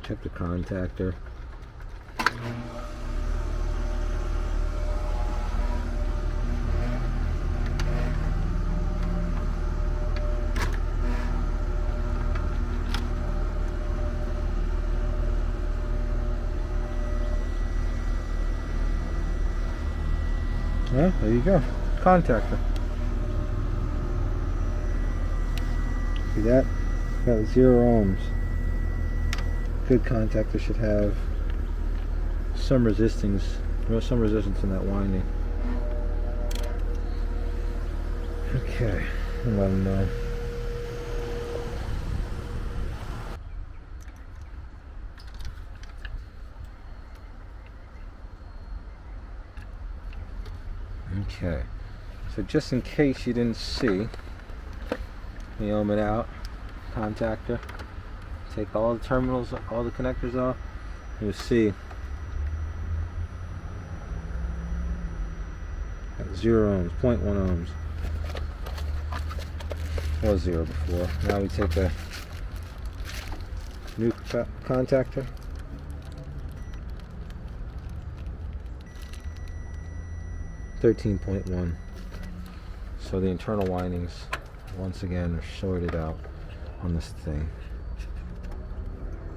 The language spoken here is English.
Check the contactor. Well, there you go. Contactor. See that? Got 0 ohms. Good contactor should have some resistance in that winding. Okay, I'll let them know. Okay, so just in case you didn't see, we ohm it out, contactor, take all the terminals, all the connectors off, you'll see at 0 ohms, 0.1 ohms. It was 0 before. Now we take a new contactor. .1. So the internal windings once again are sorted out on this thing.